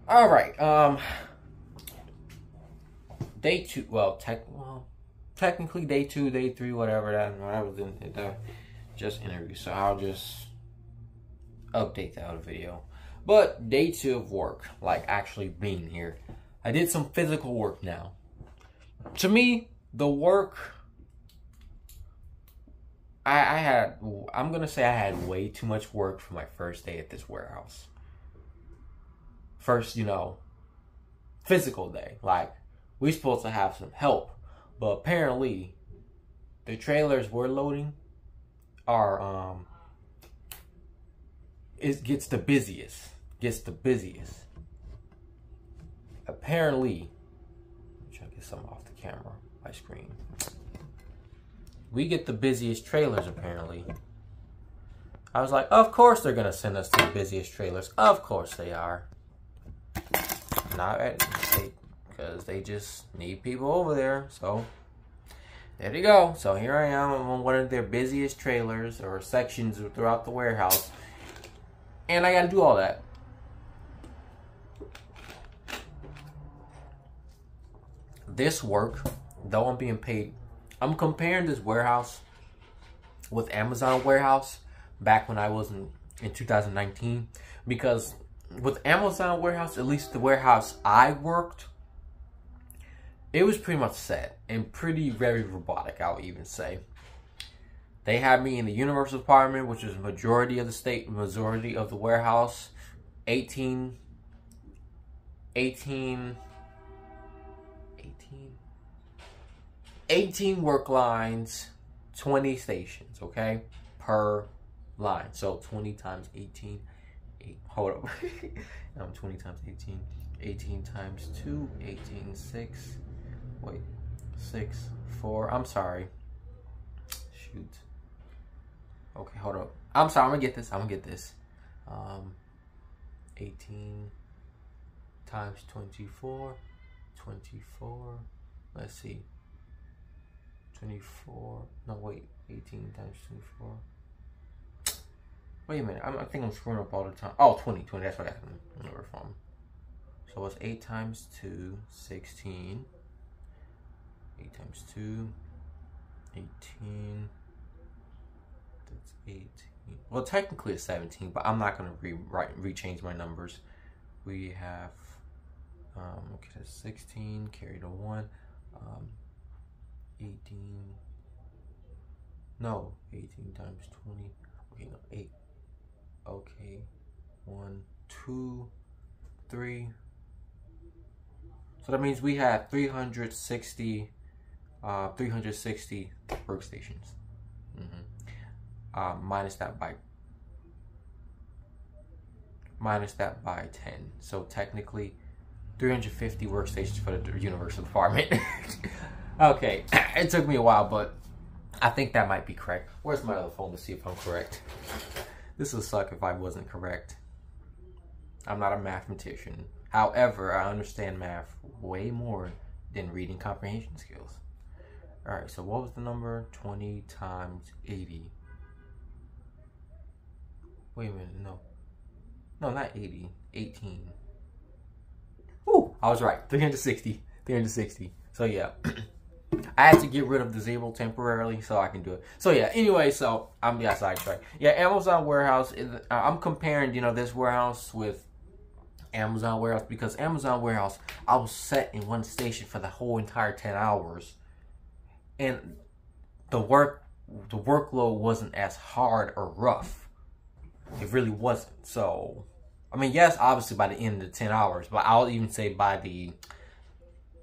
All right. Day two. Well, technically day two, day three, whatever. I was in just interview, so I'll just update that other video. But day two of work, like actually being here, I did some physical work now. To me, the work I'm gonna say I had way too much work for my first day at this warehouse. First, physical day. Like, we're supposed to have some help, but apparently the trailers we're loading are it gets the busiest. Apparently, I'm trying to get something off the camera, my screen. We get the busiest trailers, apparently. I was like, of course they're gonna send us to the busiest trailers. Of course they are. Not at state, because they just need people over there. So there you go. So here I am. I'm on one of their busiest trailers or sections throughout the warehouse, and I got to do all that. This work, though I'm being paid, I'm comparing this warehouse with Amazon warehouse back when I was in 2019, because with Amazon warehouse, at least the warehouse I worked, it was pretty much set and very robotic, I would even say. They had me in the universal department, which is majority of the warehouse, 18 work lines, 20 stations, okay, per line. So 20 times 18, hold up, 20 times 18, 18 times 2, 18, 6, wait, 6, 4, I'm sorry, shoot, okay, hold up, I'm sorry, I'm gonna get this, 18 times 24, let's see, 24, no wait, 18 times 24, wait a minute, I think I'm screwing up all the time. Oh, 20, that's what I can remember from. So it's 8 times 2, 16, 8 times 2, 18, that's 18, well technically it's 17, but I'm not going to rechange my numbers. We have, okay, that's 16, carry the 1, 18, no, 18 times 20, okay, no, 8, okay, 1, 2, 3, so that means we had 360 workstations, minus that by 10, so technically 350 workstations for the universal department. Okay, it took me a while, but I think that might be correct. Where's my other phone to see if I'm correct? This would suck if I wasn't correct. I'm not a mathematician. However, I understand math way more than reading comprehension skills. Alright, so what was the number? 20 times 80. Wait a minute, no. No, not 80. 18. Ooh, I was right. 360. So yeah. I had to get rid of the 0 temporarily so I can do it. So yeah, anyway, so I'm sidetracked. Yeah, Amazon warehouse, I'm comparing, this warehouse with Amazon warehouse, because Amazon warehouse, I was set in one station for the whole entire 10 hours. And the workload wasn't as hard or rough. It really wasn't. So, I mean, yes, obviously by the end of the 10 hours, but I'll even say by the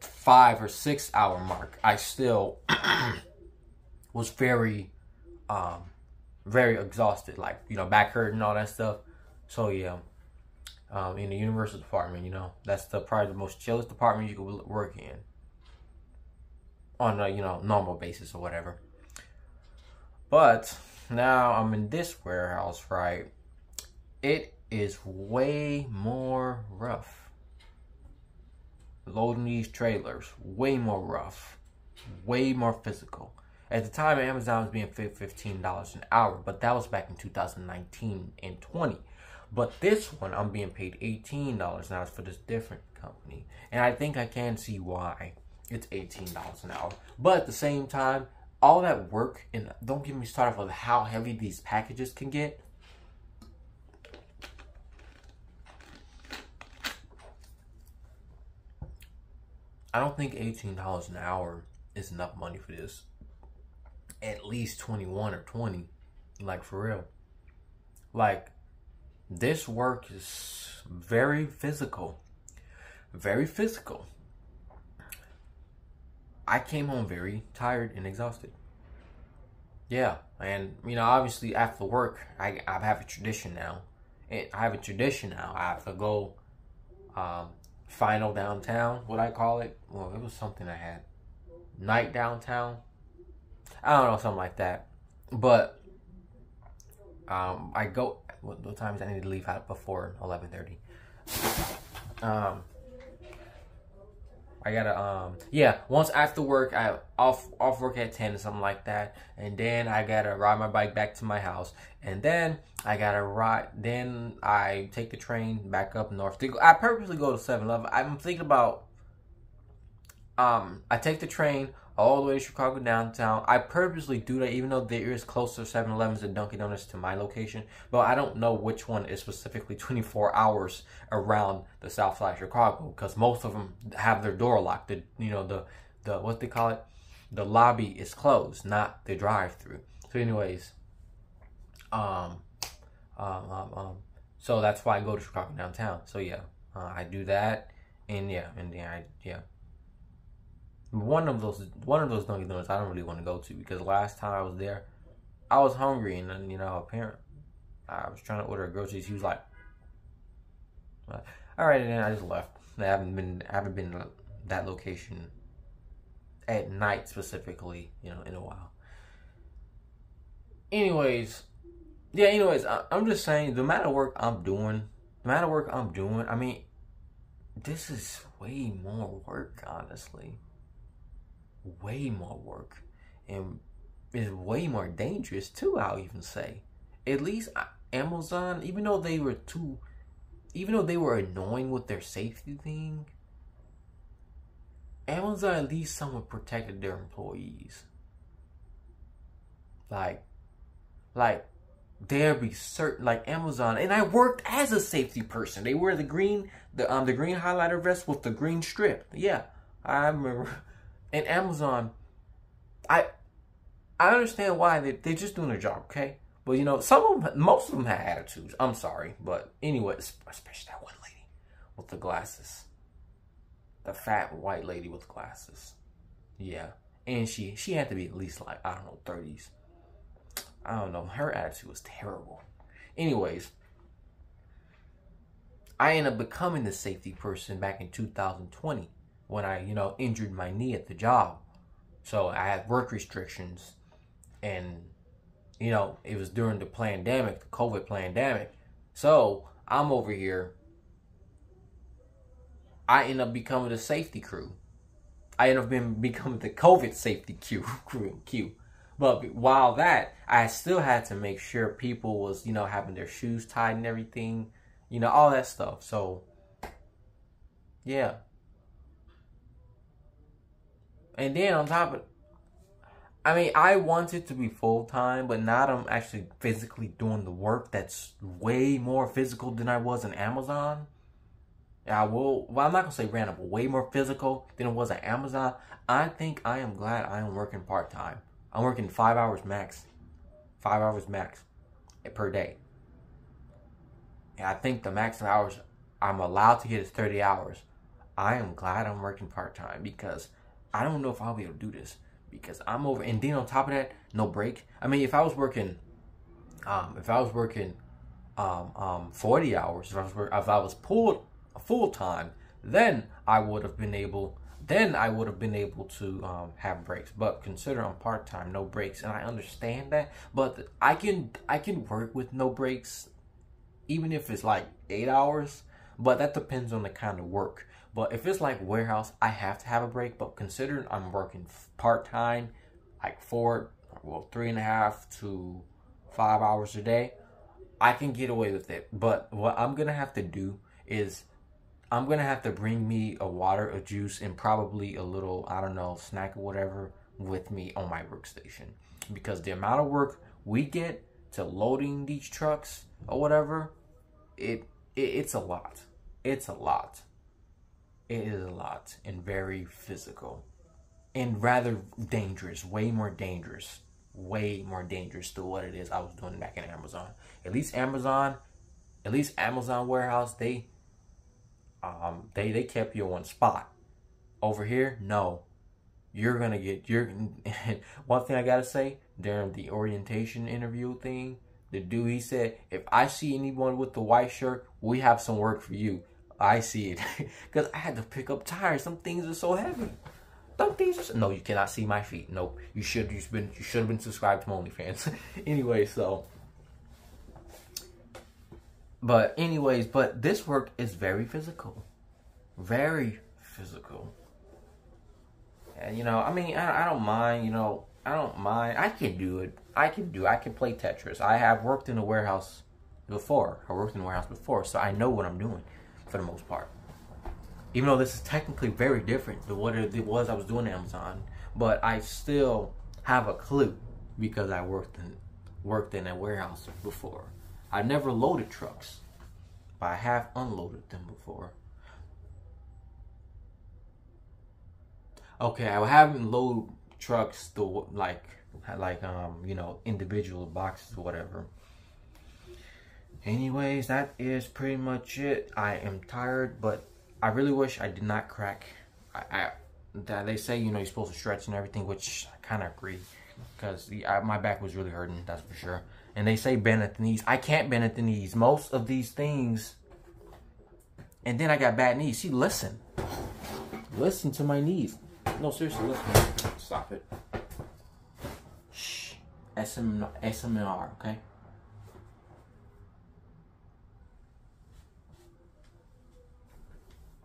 5 or 6 hour mark, I still was very exhausted, like, back hurting and all that stuff. So yeah, in the universal department, that's probably the most chillest department you could work in on a, normal basis or whatever. But now I'm in this warehouse, right? It is way more rough. Loading these trailers, way more rough, way more physical. At the time, Amazon was being paid $15 an hour, but that was back in 2019 and 20. But this one, I'm being paid $18 an hour for this different company. And I think I can see why it's $18 an hour. But at the same time, all that work, and don't get me started with how heavy these packages can get. I don't think $18 an hour is enough money for this. At least 21 or 20, like for real. Like, this work is very physical. Very physical. I came home very tired and exhausted. Yeah, and you know, obviously after work, I have a tradition now. I have to go final downtown, what I call it. Well, it was something I had. Night downtown. I don't know, something like that. But I go. What times I need to leave out before 11:30. I gotta yeah. Once after work, I off work at 10 or something like that, and then I gotta ride my bike back to my house, and then I gotta ride. Then I take the train back up north. I purposely go to 7-Eleven. I'm thinking about I take the train all the way to Chicago downtown. I purposely do that even though there is closer 7-Elevens and Dunkin' Donuts to my location. But I don't know which one is specifically 24 hours around the south side of Chicago, because most of them have their door locked. The what they call it? The lobby is closed, not the drive-through. So anyways, so that's why I go to Chicago downtown. So yeah, I do that, and yeah. One of those Dunkin' Donuts I don't really want to go to, because last time I was there, I was hungry, and then, you know, I was trying to order groceries. He was like, all right, and then I just left. I haven't been to that location at night specifically, you know, in a while. Anyways, I'm just saying, the amount of work I'm doing, I mean, this is way more work, honestly. Way more work, and is way more dangerous too, I'll even say. At least Amazon, even though they were annoying with their safety thing, Amazon at least somewhat protected their employees. Like there be certain, like Amazon, and I worked as a safety person. They wear the green highlighter vest with the green strip. Yeah, I remember. And Amazon, I understand why they're just doing their job, okay? But you know, most of them had attitudes. I'm sorry, but anyway, especially that one lady with the glasses, the fat white lady with glasses. Yeah, and she had to be at least, like, I don't know, 30s. I don't know. Her attitude was terrible. Anyways, I ended up becoming the safety person back in 2020 when I, you know, injured my knee at the job. So I had work restrictions, and, you know, it was during the pandemic, the COVID pandemic. So I'm over here. I end up becoming the safety crew. I end up becoming the COVID safety crew. But while that, I still had to make sure people was, you know, having their shoes tied and everything, you know, all that stuff. So, yeah. And then on top of, I mean, I wanted to be full-time, but now I'm actually physically doing the work that's way more physical than I was in Amazon. Well, I'm not going to say random, but way more physical than it was at Amazon. I think I am glad I am working part-time. I'm working 5 hours max. 5 hours max per day. And I think the max hours I'm allowed to get is 30 hours. I am glad I'm working part-time, because I don't know if I'll be able to do this, because I'm over. And then on top of that, no break. I mean, if I was working 40 hours, if I was pulled full time, then I would have been able to have breaks. But consider I'm part time, no breaks, and I understand that. But I can work with no breaks, even if it's like 8 hours. But that depends on the kind of work. But if it's like warehouse, I have to have a break. But considering I'm working part-time, like 3.5 to 5 hours a day, I can get away with it. But what I'm going to have to do is I'm going to have to bring me a water, a juice, and probably a little, I don't know, snack or whatever with me on my workstation. Because the amount of work we get to loading these trucks or whatever, it's a lot. It's a lot. It is a lot and very physical and rather dangerous, way more dangerous to what it is I was doing back in Amazon. At least Amazon warehouse, they kept you on spot. Over here, no. You're gonna get one thing I gotta say, during the orientation interview thing, the dude, he said, if I see anyone with the white shirt, we have some work for you. I see it. Because I had to pick up tires. Some things are so heavy. No, you cannot see my feet. Nope. You should have been subscribed to my OnlyFans. Anyway, so. But this work is very physical. Very physical. And, you know, I mean, I don't mind, you know, I don't mind. I can do it. I can play Tetris. I have worked in a warehouse before. So I know what I'm doing for the most part. Even though this is technically very different than what it was I was doing at Amazon, but I still have a clue because I worked in a warehouse before. I never loaded trucks, but I have unloaded them before. Okay, I haven't loaded trucks like you know, individual boxes or whatever. Anyways, that is pretty much it. I am tired, but I really wish I did not crack. They say, you know, you're supposed to stretch and everything, which I kind of agree, because my back was really hurting, that's for sure. And they say bend at the knees. I can't bend at the knees. Most of these things. And then I got bad knees. See, listen to my knees. No, seriously, listen. Stop it. Shh. SMR, okay?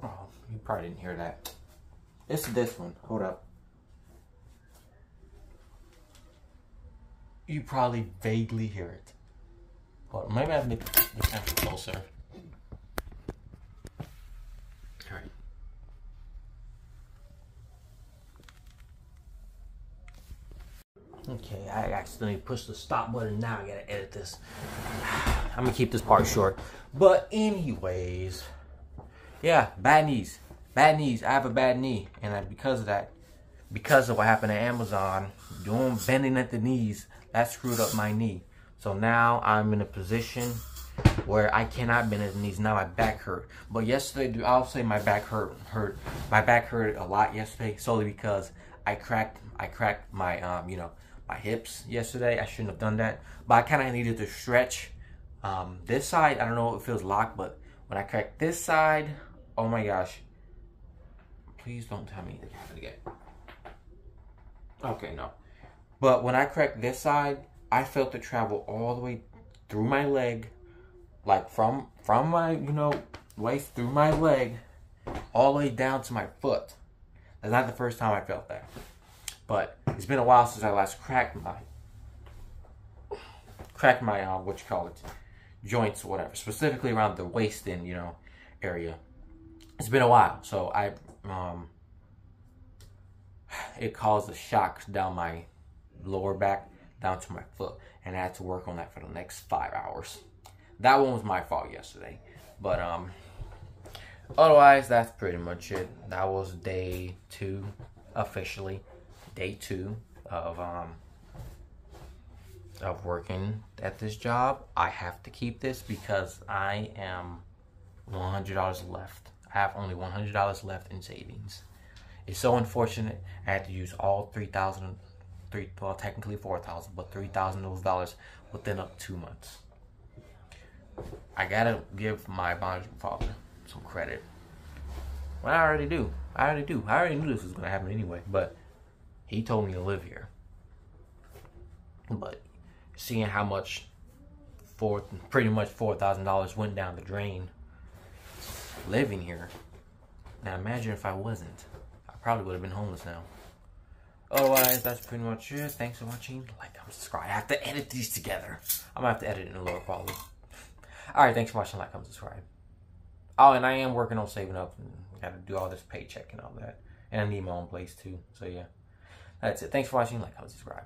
Oh, you probably didn't hear that. It's this one. Hold up. You probably vaguely hear it. Hold on. Maybe I have to make the camera closer. Alright. Okay, I accidentally pushed the stop button. Now I gotta edit this. I'm gonna keep this part short. But anyways, yeah, bad knees. Bad knees. I have a bad knee, and because of that, because of what happened at Amazon, bending at the knees, that screwed up my knee. So now I'm in a position where I cannot bend at the knees. Now my back hurt. But yesterday, I'll say my back hurt. My back hurt a lot yesterday, solely because I cracked my you know, my hips yesterday. I shouldn't have done that, but I kind of needed to stretch this side. I don't know if it feels locked, but when I cracked this side, oh my gosh. Please don't tell me it happened again. Okay, no. But when I cracked this side, I felt it travel all the way through my leg, like from my, you know, waist through my leg, all the way down to my foot. That's not the first time I felt that. But it's been a while since I last cracked my what you call it, joints or whatever, specifically around the waist and, you know, area. It's been a while, so it caused a shock down my lower back down to my foot, and I had to work on that for the next 5 hours. That one was my fault yesterday, but otherwise that's pretty much it. That was day 2, officially day 2 of working at this job. I have to keep this because I am $100 left. I have only $100 left in savings. It's so unfortunate I had to use all $3,000, well, technically $4,000, but $3,000 of those dollars within 2 months. I gotta give my biological father some credit. Well, I already do. I already knew this was gonna happen anyway, but he told me to live here. But seeing how much, pretty much $4,000 went down the drain living here. Now imagine if I wasn't. I probably would have been homeless now. Otherwise, that's pretty much it. Thanks for watching. Like, comment, subscribe. I have to edit these together. I'm gonna have to edit it in a lower quality. All right, thanks for watching. Like, comment, subscribe. Oh, and I am working on saving up. And got to do all this paycheck and all that. And I need my own place too. So yeah, that's it. Thanks for watching. Like, comment, subscribe.